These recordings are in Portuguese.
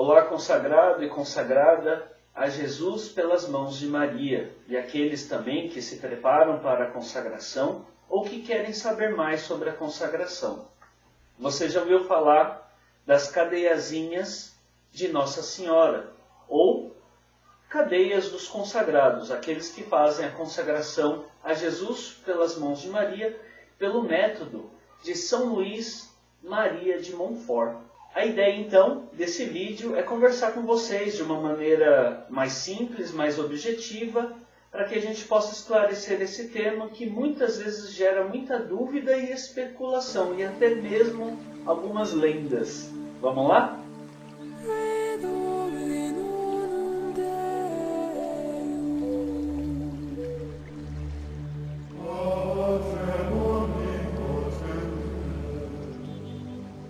Olá, consagrado e consagrada a Jesus pelas mãos de Maria, e aqueles também que se preparam para a consagração ou que querem saber mais sobre a consagração. Você já ouviu falar das cadeiazinhas de Nossa Senhora, ou cadeias dos consagrados, aqueles que fazem a consagração a Jesus pelas mãos de Maria, pelo método de São Luís Maria de Montfort. A ideia, então, desse vídeo é conversar com vocês de uma maneira mais simples, mais objetiva, para que a gente possa esclarecer esse tema que muitas vezes gera muita dúvida e especulação, e até mesmo algumas lendas. Vamos lá?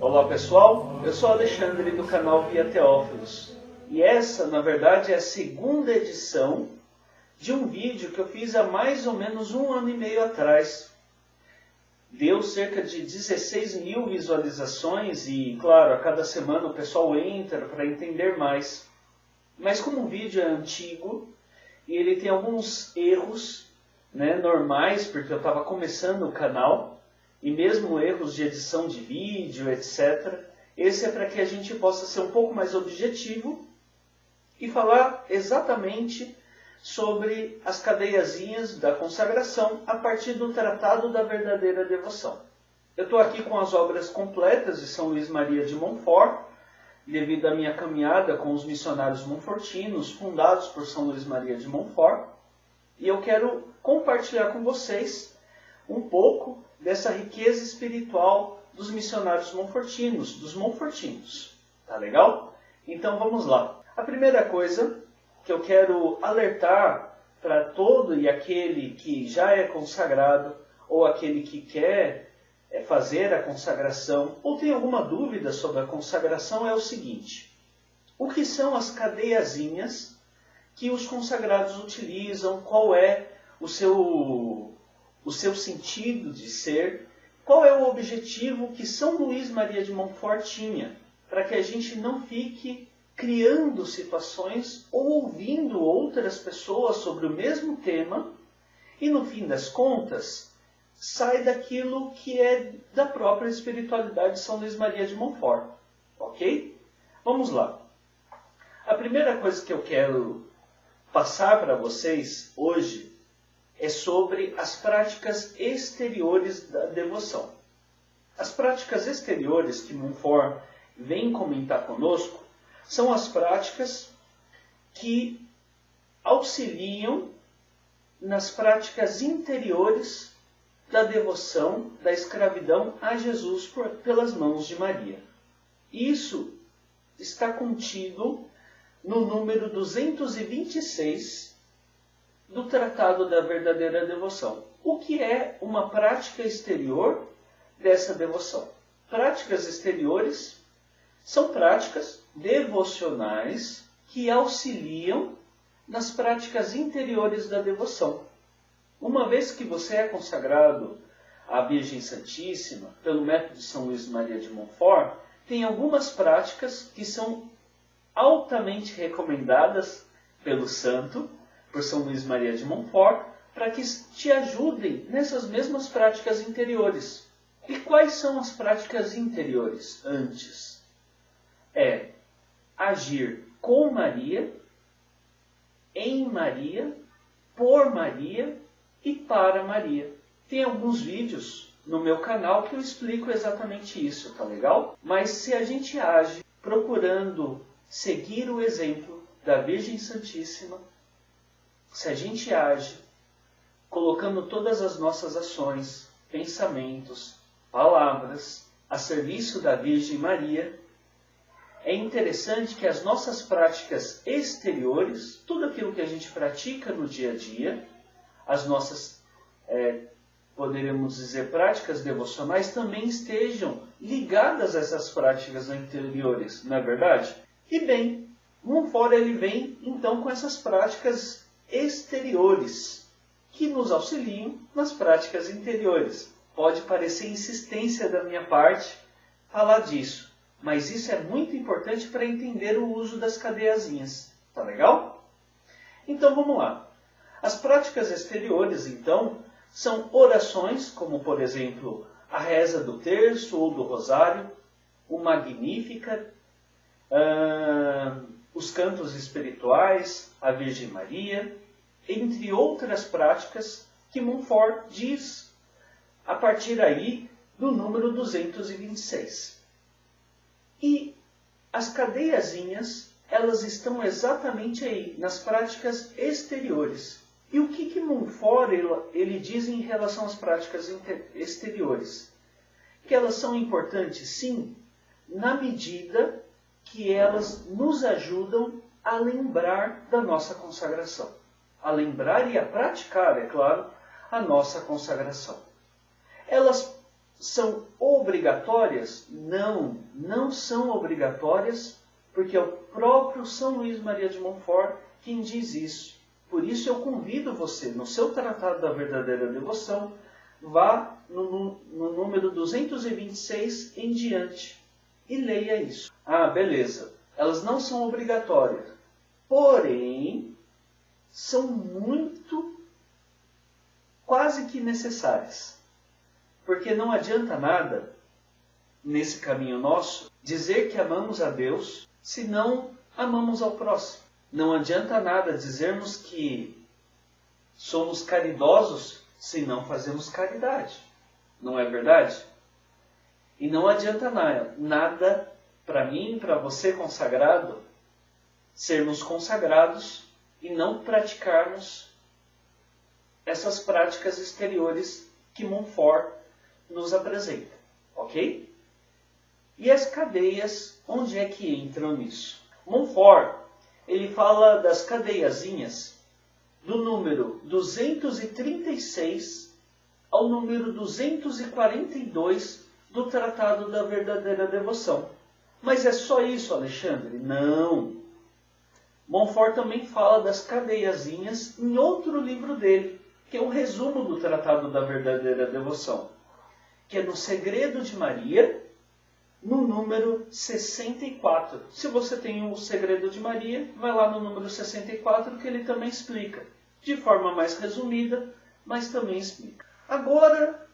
Olá pessoal, eu sou Alexandre do canal Via Teófilos e essa, na verdade, é a segunda edição de um vídeo que eu fiz há mais ou menos 1 ano e meio atrás. Deu cerca de 16 mil visualizações e, claro, a cada semana o pessoal entra para entender mais. Mas como o vídeo é antigo e ele tem alguns erros, normais, porque eu estava começando o canal, e mesmo erros de edição de vídeo, etc. Esse é para que a gente possa ser um pouco mais objetivo e falar exatamente sobre as cadeiazinhas da consagração a partir do Tratado da Verdadeira Devoção. Eu estou aqui com as obras completas de São Luís Maria de Montfort, devido à minha caminhada com os missionários monfortinos, fundados por São Luís Maria de Montfort, e eu quero compartilhar com vocês um pouco dessa riqueza espiritual dos missionários monfortinos, dos monfortinos. Tá legal? Então vamos lá. A primeira coisa que eu quero alertar para todo e aquele que já é consagrado, ou aquele que quer fazer a consagração, ou tem alguma dúvida sobre a consagração, é o seguinte: o que são as cadeiazinhas que os consagrados utilizam? Qual é o seu sentido de ser? Qual é o objetivo que São Luís Maria de Montfort tinha? Para que a gente não fique criando situações ou ouvindo outras pessoas sobre o mesmo tema e, no fim das contas, sai daquilo que é da própria espiritualidade de São Luís Maria de Montfort. Ok? Vamos lá. A primeira coisa que eu quero passar para vocês hoje é sobre as práticas exteriores da devoção. As práticas exteriores que Montfort vem comentar conosco são as práticas que auxiliam nas práticas interiores da devoção, da escravidão a Jesus pelas mãos de Maria. Isso está contido no número 226 do Tratado da Verdadeira Devoção. O que é uma prática exterior dessa devoção? Práticas exteriores são práticas devocionais que auxiliam nas práticas interiores da devoção. Uma vez que você é consagrado à Virgem Santíssima pelo método de São Luís Maria de Montfort, tem algumas práticas que são altamente recomendadas pelo santo, por São Luís Maria de Montfort, para que te ajudem nessas mesmas práticas interiores. E quais são as práticas interiores antes? É agir com Maria, em Maria, por Maria e para Maria. Tem alguns vídeos no meu canal que eu explico exatamente isso, tá legal? Mas se a gente age procurando seguir o exemplo da Virgem Santíssima, se a gente age colocando todas as nossas ações, pensamentos, palavras a serviço da Virgem Maria, é interessante que as nossas práticas exteriores, tudo aquilo que a gente pratica no dia a dia, as nossas, poderíamos dizer, práticas devocionais também estejam ligadas a essas práticas interiores, não é verdade? E bem, Montfort ele vem então com essas práticas exteriores que nos auxiliam nas práticas interiores. Pode parecer insistência da minha parte falar disso, mas isso é muito importante para entender o uso das cadeiazinhas. Tá legal? Então vamos lá. As práticas exteriores, então, são orações, como por exemplo, a reza do terço ou do rosário, o Magníficat, os cantos espirituais, a Virgem Maria, entre outras práticas que Montfort diz a partir aí do número 226. E as cadeiazinhas, elas estão exatamente aí, nas práticas exteriores. E o que Montfort ele diz em relação às práticas exteriores? Que elas são importantes, sim, na medida que elas nos ajudam a lembrar da nossa consagração. A lembrar e a praticar, é claro, a nossa consagração. Elas são obrigatórias? Não, não são obrigatórias, porque é o próprio São Luís Maria de Montfort quem diz isso. Por isso eu convido você, no seu Tratado da Verdadeira Devoção, vá no número 226 em diante e leia isso. Ah, beleza. Elas não são obrigatórias, porém são muito, quase que necessárias. Porque não adianta nada, nesse caminho nosso, dizer que amamos a Deus se não amamos ao próximo. Não adianta nada dizermos que somos caridosos se não fazemos caridade. Não é verdade? E não adianta nada para mim, para você consagrado, sermos consagrados e não praticarmos essas práticas exteriores que Montfort nos apresenta. Ok? E as cadeias, onde é que entram nisso? Montfort, ele fala das cadeiazinhas do número 236 ao número 242 do Tratado da Verdadeira Devoção. Mas é só isso, Alexandre? Não. Montfort também fala das cadeiazinhas em outro livro dele, que é um resumo do Tratado da Verdadeira Devoção, que é no Segredo de Maria, no número 64. Se você tem o Segredo de Maria, vai lá no número 64, que ele também explica. De forma mais resumida, mas também explica. Agora,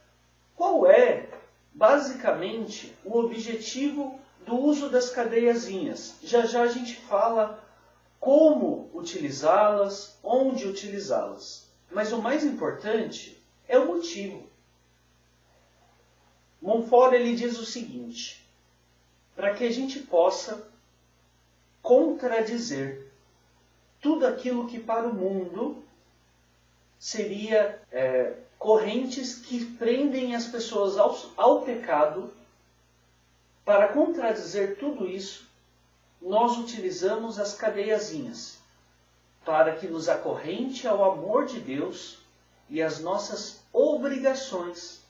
qual é, basicamente, o objetivo do uso das cadeiazinhas? Já já a gente fala como utilizá-las, onde utilizá-las. Mas o mais importante é o motivo. Montfort ele diz o seguinte: para que a gente possa contradizer tudo aquilo que para o mundo seria correntes que prendem as pessoas ao pecado. Para contradizer tudo isso, nós utilizamos as cadeiazinhas, para que nos acorrente ao amor de Deus e às nossas obrigações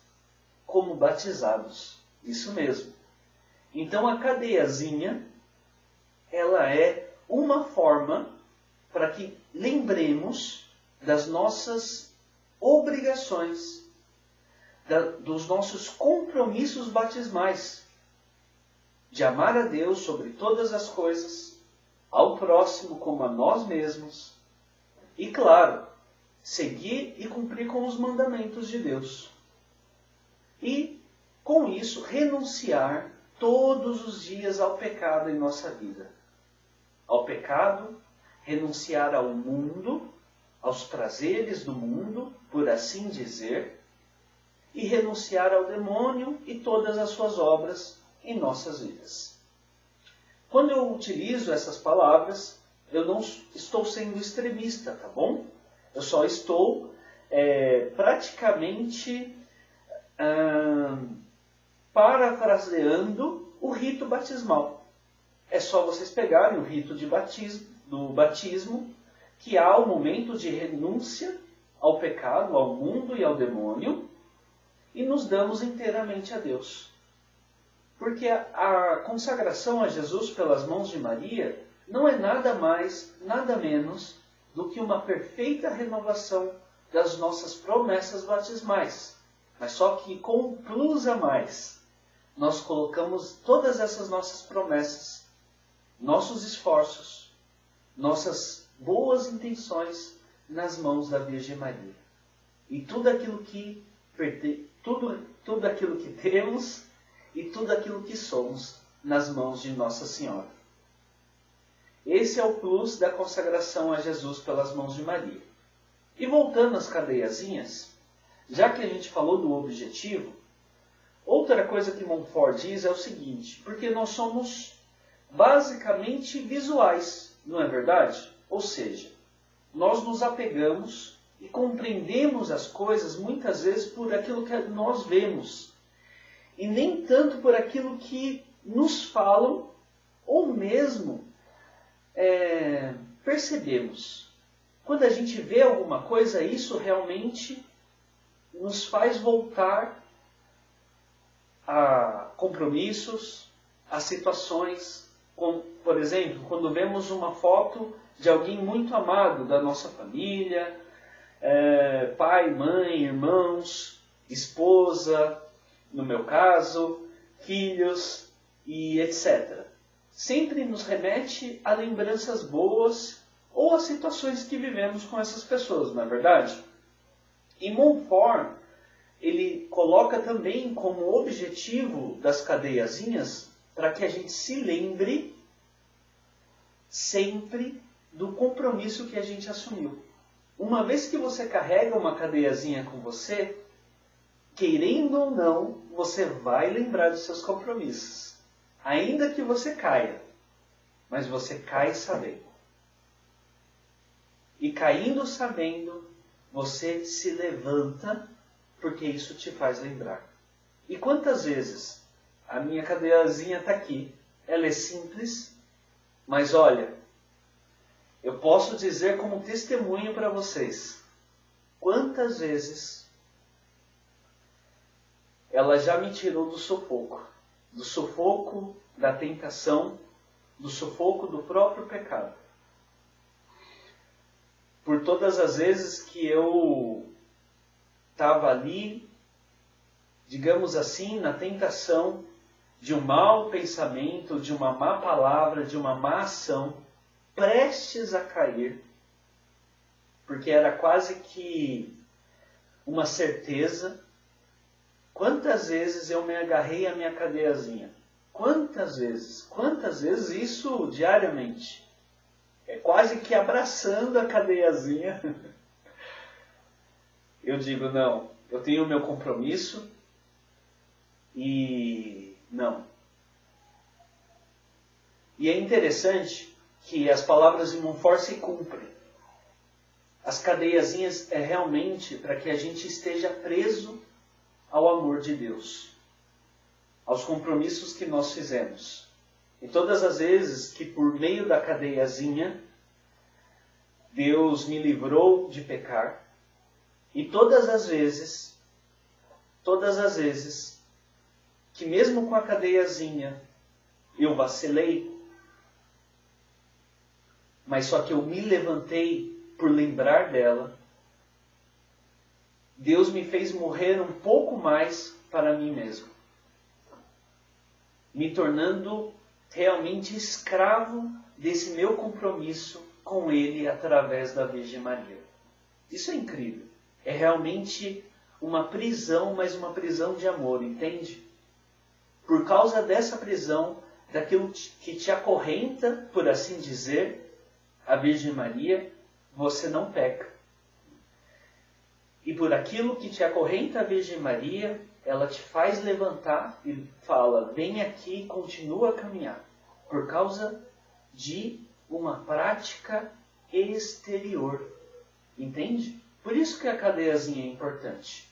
como batizados. Isso mesmo. Então a cadeiazinha, ela é uma forma para que lembremos das nossas obrigações, dos nossos compromissos batismais, de amar a Deus sobre todas as coisas, ao próximo como a nós mesmos, e claro, seguir e cumprir com os mandamentos de Deus. E, com isso, renunciar todos os dias ao pecado em nossa vida. Ao pecado, renunciar ao mundo, aos prazeres do mundo, por assim dizer, e renunciar ao demônio e todas as suas obras em nossas vidas. Quando eu utilizo essas palavras, eu não estou sendo extremista, tá bom? Eu só estou praticamente parafraseando o rito batismal. É só vocês pegarem o rito do batismo, que há o momento de renúncia ao pecado, ao mundo e ao demônio, e nos damos inteiramente a Deus. Porque a consagração a Jesus pelas mãos de Maria não é nada mais, nada menos do que uma perfeita renovação das nossas promessas batismais. Mas só que com um plus a mais. nós colocamos todas essas nossas promessas, nossos esforços, nossas boas intenções nas mãos da Virgem Maria. E tudo aquilo que tudo aquilo que temos e tudo aquilo que somos nas mãos de Nossa Senhora. Esse é o plus da consagração a Jesus pelas mãos de Maria. E voltando às cadeiazinhas, já que a gente falou do objetivo, outra coisa que Montfort diz é o seguinte, porque nós somos basicamente visuais, não é verdade? Ou seja, nós nos apegamos e compreendemos as coisas muitas vezes por aquilo que nós vemos, e nem tanto por aquilo que nos falam ou mesmo percebemos. Quando a gente vê alguma coisa, isso realmente nos faz voltar a compromissos, a situações, como, por exemplo, quando vemos uma foto de alguém muito amado da nossa família, pai, mãe, irmãos, esposa, no meu caso, filhos e etc. Sempre nos remete a lembranças boas ou a situações que vivemos com essas pessoas, não é verdade? E Montfort, ele coloca também como objetivo das cadeiazinhas para que a gente se lembre sempre do compromisso que a gente assumiu. Uma vez que você carrega uma cadeiazinha com você, querendo ou não, você vai lembrar dos seus compromissos. Ainda que você caia, mas você cai sabendo. E caindo sabendo, você se levanta, porque isso te faz lembrar. E quantas vezes a minha cadeiazinha está aqui, ela é simples, mas olha, eu posso dizer como testemunho para vocês, quantas vezes ela já me tirou do sufoco da tentação, do sufoco do próprio pecado. Por todas as vezes que eu estava ali, digamos assim, na tentação de um mau pensamento, de uma má palavra, de uma má ação, prestes a cair, porque era quase que uma certeza. Quantas vezes eu me agarrei à minha cadeiazinha? Quantas vezes? Quantas vezes isso diariamente? É quase que abraçando a cadeiazinha. Eu digo, não, eu tenho o meu compromisso e não. E é interessante que as palavras de Montfort se cumprem. As cadeiazinhas é realmente para que a gente esteja preso ao amor de Deus, aos compromissos que nós fizemos. E todas as vezes que por meio da cadeiazinha Deus me livrou de pecar, e todas as vezes que mesmo com a cadeiazinha eu vacilei, mas só que eu me levantei por lembrar dela, Deus me fez morrer um pouco mais para mim mesmo, me tornando realmente escravo desse meu compromisso com Ele através da Virgem Maria. Isso é incrível. É realmente uma prisão, mas uma prisão de amor, entende? Por causa dessa prisão, daquilo que te acorrenta, por assim dizer, a Virgem Maria, você não peca. E por aquilo que te acorrenta a Virgem Maria, ela te faz levantar e fala, vem aqui e continua a caminhar. Por causa de uma prática exterior. Entende? Por isso que a cadeiazinha é importante.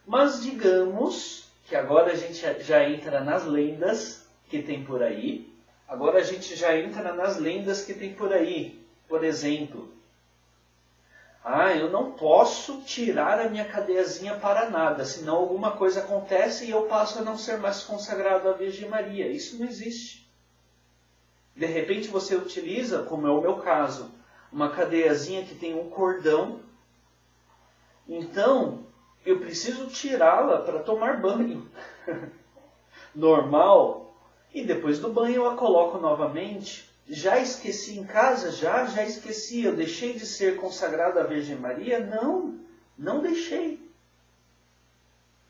Mas digamos que agora a gente já entra nas lendas que tem por aí. Agora a gente já entra nas lendas que tem por aí. Por exemplo, eu não posso tirar a minha cadeiazinha para nada, senão alguma coisa acontece e eu passo a não ser mais consagrado à Virgem Maria. Isso não existe. De repente você utiliza, como é o meu caso, uma cadeiazinha que tem um cordão. Então, eu preciso tirá-la para tomar banho. normal, e depois do banho eu a coloco novamente. Já esqueci em casa? Já esqueci. Eu deixei de ser consagrado à Virgem Maria? Não, não deixei.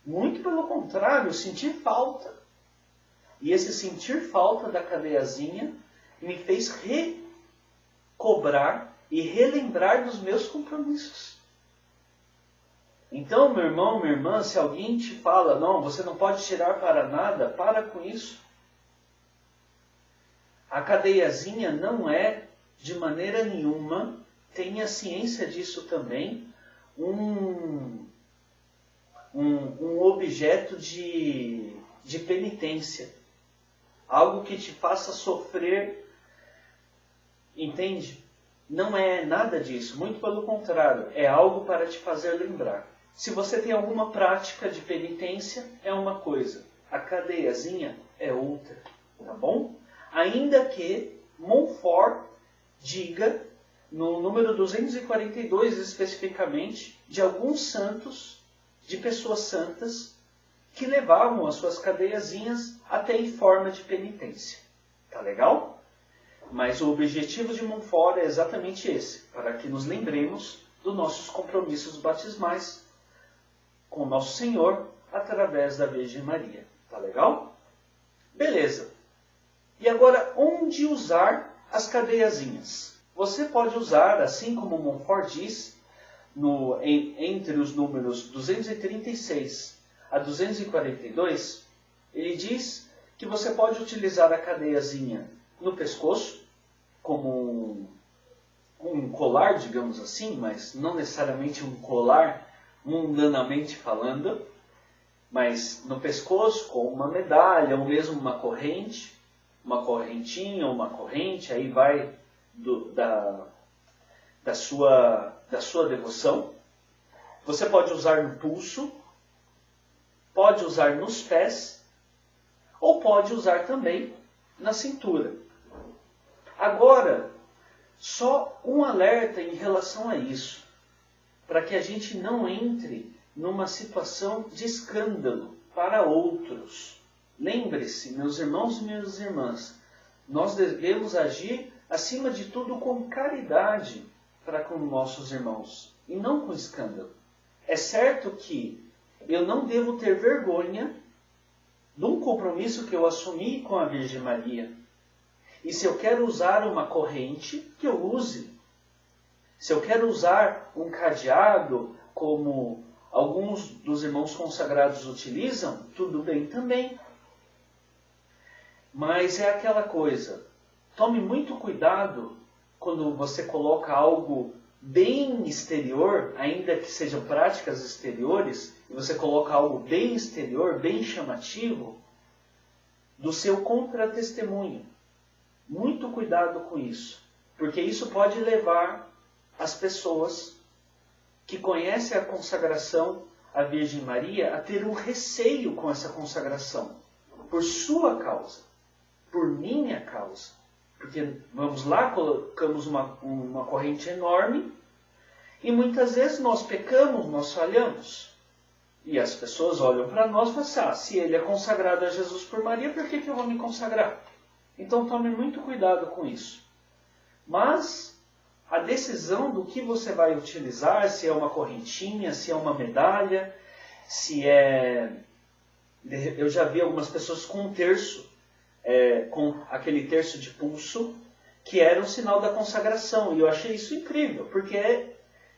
Muito pelo contrário, eu senti falta. E esse sentir falta da cadeiazinha me fez recobrar e relembrar dos meus compromissos. Então, meu irmão, minha irmã, se alguém te fala, não, você não pode tirar para nada, para com isso. A cadeiazinha não é, de maneira nenhuma, tenha ciência disso também, um objeto de penitência. Algo que te faça sofrer, entende? Não é nada disso, muito pelo contrário, é algo para te fazer lembrar. Se você tem alguma prática de penitência, é uma coisa, a cadeiazinha é outra, tá bom? Ainda que Montfort diga, no número 242 especificamente, de alguns santos, de pessoas santas, que levavam as suas cadeiazinhas até em forma de penitência. Tá legal? Mas o objetivo de Montfort é exatamente esse, para que nos lembremos dos nossos compromissos batismais com o nosso Senhor através da Virgem Maria. Tá legal? Beleza. E agora, onde usar as cadeiazinhas? Você pode usar, assim como Montfort diz, entre os números 236 a 242, ele diz que você pode utilizar a cadeiazinha no pescoço, como um colar, digamos assim, mas não necessariamente um colar mundanamente falando, mas no pescoço com uma medalha ou mesmo uma corrente, uma correntinha ou uma corrente, aí vai da sua devoção. Você pode usar no pulso, pode usar nos pés, ou pode usar também na cintura. Agora, só um alerta em relação a isso, para que a gente não entre numa situação de escândalo para outros. Lembre-se, meus irmãos e minhas irmãs, nós devemos agir, acima de tudo, com caridade para com nossos irmãos, e não com escândalo. É certo que eu não devo ter vergonha de um compromisso que eu assumi com a Virgem Maria. E se eu quero usar uma corrente, que eu use. Se eu quero usar um cadeado, como alguns dos irmãos consagrados utilizam, tudo bem também. Mas é aquela coisa, tome muito cuidado quando você coloca algo bem exterior, ainda que sejam práticas exteriores, e você coloca algo bem exterior, bem chamativo, do seu contra-testemunho. Muito cuidado com isso, porque isso pode levar as pessoas que conhecem a consagração à Virgem Maria a ter um receio com essa consagração, por sua causa, por minha causa. Porque, vamos lá, colocamos uma corrente enorme e muitas vezes nós pecamos, nós falhamos. E as pessoas olham para nós e falam assim, se ele é consagrado a Jesus por Maria, por que eu vou me consagrar? Então tome muito cuidado com isso. Mas a decisão do que você vai utilizar, se é uma correntinha, se é uma medalha, se é... Eu já vi algumas pessoas com um terço, com aquele terço de pulso, que era um sinal da consagração. E eu achei isso incrível, porque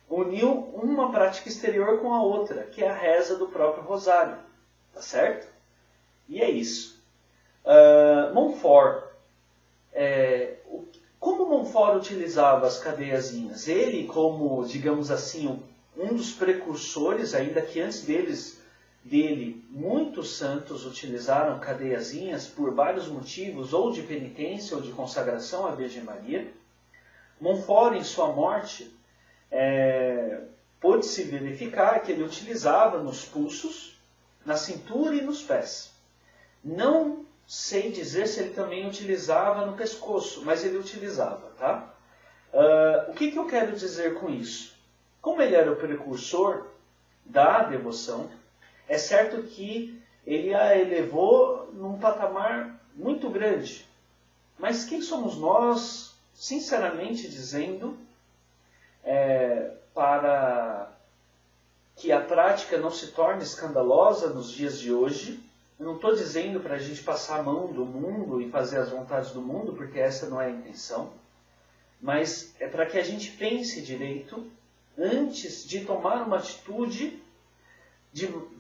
uniu uma prática exterior com a outra, que é a reza do próprio rosário. Tá certo? E é isso. Montfort. Como Montfort utilizava as cadeiazinhas? Ele, como, digamos assim, um dos precursores, ainda que antes dele, muitos santos utilizaram cadeiazinhas por vários motivos, ou de penitência ou de consagração à Virgem Maria. Montfort, em sua morte, pôde-se verificar que ele utilizava nos pulsos, na cintura e nos pés. Não sei dizer se ele também utilizava no pescoço, mas ele utilizava, tá? O que eu quero dizer com isso? Como ele era o precursor da devoção, é certo que ele a elevou num patamar muito grande. Mas quem somos nós, sinceramente dizendo, para que a prática não se torne escandalosa nos dias de hoje? Eu não estou dizendo para a gente passar a mão do mundo e fazer as vontades do mundo, porque essa não é a intenção. Mas é para que a gente pense direito antes de tomar uma atitude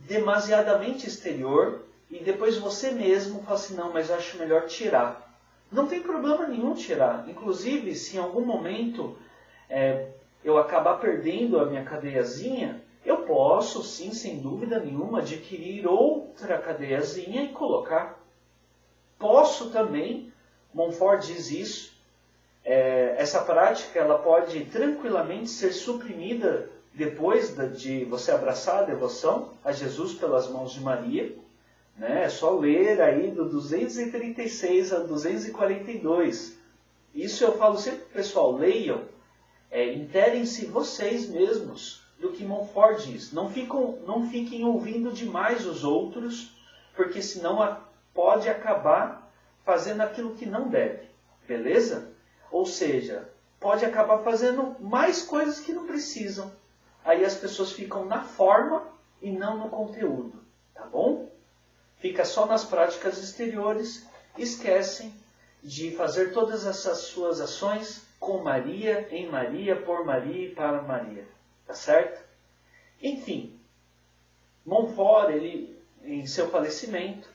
demasiadamente exterior e depois você mesmo fala assim, não, mas eu acho melhor tirar. Não tem problema nenhum tirar. Inclusive, se em algum momento eu acabar perdendo a minha cadeiazinha, eu posso, sim, sem dúvida nenhuma, adquirir outra cadeiazinha e colocar. Posso também, Montfort diz isso, essa prática ela pode tranquilamente ser suprimida depois de você abraçar a devoção a Jesus pelas mãos de Maria. Né? É só ler aí do 236 a 242. Isso eu falo sempre para o pessoal, leiam, interem-se vocês mesmos do que Montfort diz. Não fiquem ouvindo demais os outros, porque senão pode acabar fazendo aquilo que não deve. Beleza? Ou seja, pode acabar fazendo mais coisas que não precisam. Aí as pessoas ficam na forma e não no conteúdo. Tá bom? Fica só nas práticas exteriores, esquecem de fazer todas essas suas ações com Maria, em Maria, por Maria e para Maria. Tá certo? Enfim, Montfort, em seu falecimento,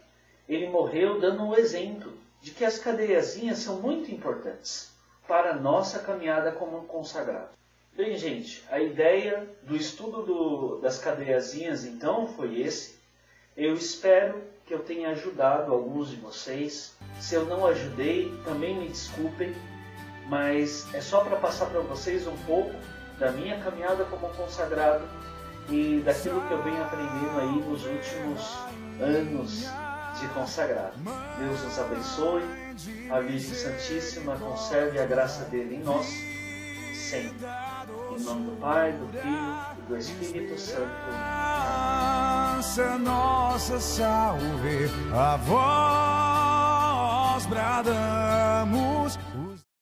ele morreu dando um exemplo de que as cadeiazinhas são muito importantes para a nossa caminhada como consagrado. Bem, gente, a ideia do estudo das cadeiazinhas, então, foi esse. Eu espero que eu tenha ajudado alguns de vocês. Se eu não ajudei, também me desculpem, mas é só para passar para vocês um pouco da minha caminhada como consagrado e daquilo que eu venho aprendendo aí nos últimos anos de consagrado. Deus nos abençoe, a Virgem Santíssima conserve a graça dele em nós, sempre. Em nome do Pai, do Filho e do Espírito Santo. Nossa salve, a vós bradamos.